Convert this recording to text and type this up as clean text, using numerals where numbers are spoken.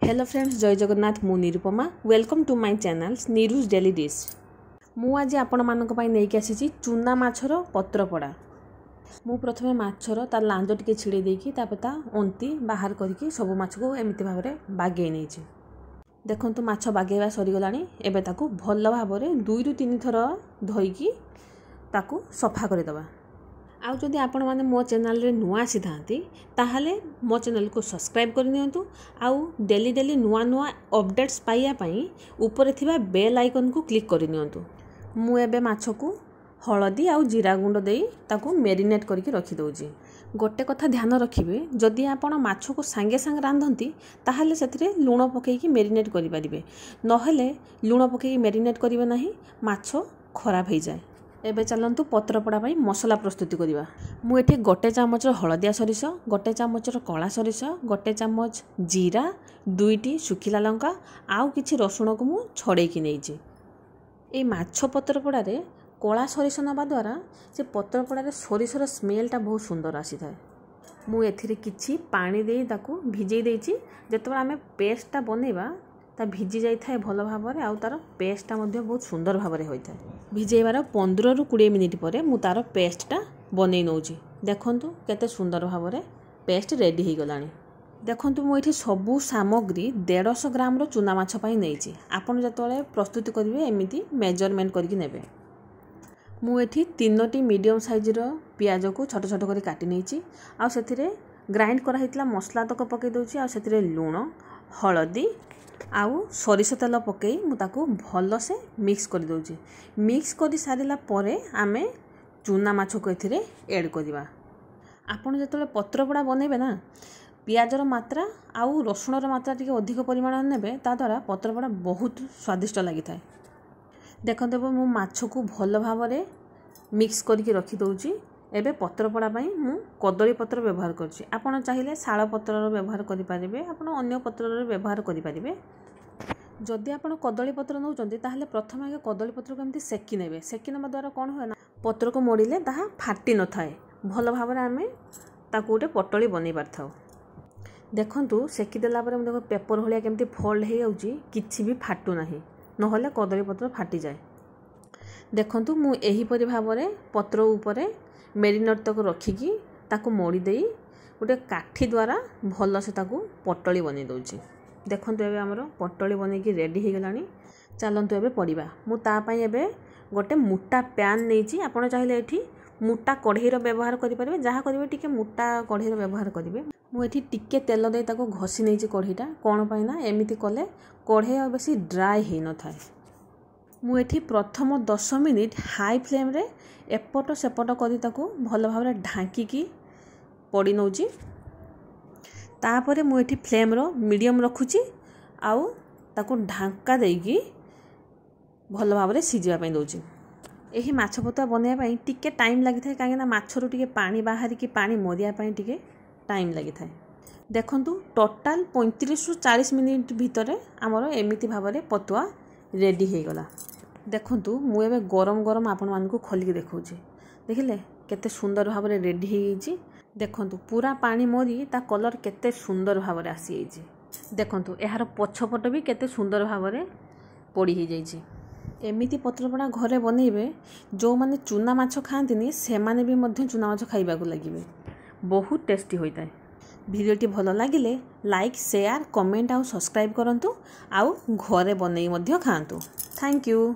Hello friends, जय जगन्नाथ। मु Nirupama. Welcome to my channel Neeru's daily dish. मु आज आपण मानक पई नेकी आसी चूना माछर पत्रपड़ा। मु प्रथमे माछर तार लांज टिके छिड़े देकी तापर ता अंती बाहर करके सब माछ को एमिति भाबरे बागे नेछि। देखंतु माछ बागेवा सरी गलानी। एबे ताकू भल भाबरे 2 रु 3 थर धोईकी ताकू सफा करे दबा। आउ जदि आपण माने मो चैनल रे नुआ आसी थांती ताहाले मो चैनल को सब्सक्राइब कर नियंतु। आउ डेली डेली नुआ नुआ अपडेट्स पाइया पई ऊपर थिबा बेल आइकन को क्लिक कर नियंतु। मु एबे माछ को हळदी आउ जीरा गुंड देई ताकू मेरिनेट करके रखि दउजी। गोटे कथा ध्यान रखिबे, जदि आपण माछ को सांगे सांगे रांधंती ताहाले सेथिरे लूण पकेकी मेरिनेट करि परिबे, नहेले लूण पकेकी मेरिनेट करिवे नाही, माछ खराब हो जाए। एबे चलंतु पत्रपड़ा पई मसला प्रस्तुति करिवा। मु एठी गोटे चामच हळदिया सरिष, गोटे चामच कला सरिष, गोटे चामच जीरा, 2टी सुखिला लंका आउ किछि रसुण को मु छड़े कि नेइछि। ए माछ पत्रपड़ा रे कला सरिष नबा द्वारा से पत्रपड़ा रे सरिषर स्मेलटा बहुत सुंदर आसी थाए। मु एथिरे किछि पानी देई ताकू भिजै देइछि। जेतबा आमे पेस्टटा बनेबा ता भिजी जाई थाए भल भाबरे, आउ तार पेस्टटा मध्ये बहुत सुंदर भाबरे होई थाए। भिजेबार 15 रु 20 मिनिट परे मु तार पेस्टटा बनै नउछि। देखंतु केते सुंदर भाबरे पेस्ट रेडी हो गलानी। देखंतु मु एठी सबु सामग्री 150 ग्राम रो चूना माछ पई नेइछि। आपण जतले प्रस्तुति करिवे एमिति मेजरमेंट करके नेबे। मु एठी 3टी मीडियम साइज रो प्याज को छोट छोट करी काटी नेइछि। आ सेथिरे ग्राइंड करा हितला मसला तक पके दउछि। आ सेथिरे लूण, हळदी आउ सरिष तेल पकई मुझे भल से मिक्स कर दउछि। मिक्स कर सारिला परे आमे चूना माछ को एथिरे ऐड करवा। आपण जतले पत्रपड़ा बनेबे ना, पियाजर मात्रा आउ रसुणर मात्रा टिके अधिक परिमाण नेबे, ता द्वारा पत्रपड़ा बहुत स्वादिष्ट लागि थाए। देखंते मु माछ को भल भाबरे मिक्स करके रखि दउछि। एबे पत्रपड़ा पई मु कदली पत्र व्यवहार करछि। आपण चाहिले शाल पत्रर व्यवहार करि पारिबे, आपण अन्य पत्रर व्यवहार करि पारिबे। जदि आपण कदली पत्र नउचंती ताहले प्रथम आगे कदली पत्र को एमती सेकी नेबे। सेकी नबा द्वारा कोन होय ना, पत्र को मोड़िले ताहा फाटी न थाए। भल भाबरे आमे ताकू गोटे पटली बनै पारथाउ। देखंतु सेकी देला परे देखो पेपर होलिया केमती फोल्ड हे जाउची, किछि भी फाटू नाही, नहले कदली पत्र फाटी जाए। देखंतु मु एही परि भाबरे पत्र ऊपरे मेरिनेट तक रखिकी ताकू मोड़ी देई गोटे काठी द्वारा भल से ताकू पटली बनै दउची। देखंतु एबे हमर पटली बनै की रेडी हो गलानी। चलंतु एबे पड़िबा। मु ता पई एबे गोटे मोटा पैन नेची। आपण चाहिले एठी मोटा कढ़ई रो व्यवहार करि परिबे, जहा करिवे टिके मोटा कढ़ई रो व्यवहार करिवे। मु एठी टिके तेल देई ताकू घसी नेची कढ़ईटा। कोन पई ना, एमिति कले कढ़ई बेसी ड्राई हे न थाए। मु एठी प्रथम 10 मिनिट हाई फ्लेम रे एपट सेपट करी ताकू भल भाबरे ढांकी पड़ी नउची। तापरे मु एठी फ्लेम रो मीडियम रखुची, आउ ताकू ढांका देकी भल भाबरे सिजिबा पई दउची। एही माछ पतुआ बनेया पई टिके टाइम लागि थाए, काहे ना माछरो टिके पानी बाहरी की पानी मोरिया पई टिके टाइम लागि थाए। देखंतु टोटल 35 रु 40 मिनिट भितरे हमरो एमिति भाबरे पतुआ रेडी हे गला। देखंतु मु एबे गरम गरम आपण मान को खोली के देखौची। देखिले केते सुंदर भाबरे रेडी हे गईची। देखंतु पूरा पानी मोरी ता कलर केते सुंदर भाबरे आसी गईची। देखंतु एहार पछपट भी केते सुंदर भाबरे पड़ी हे जाईची। एमिति पत्रपड़ा घरे बनेबे, जो माने चूना माछ खांतिनी से माने भी मध्य चूना माछ खाइबा को लागिबे। बहुत टेस्टी होइताय। भिडियोटी भल लागिले लाइक, शेयर, कमेंट आउ सब्सक्राइब करंतु। आउ घरे बनेई मध्य खांतु। Thank you.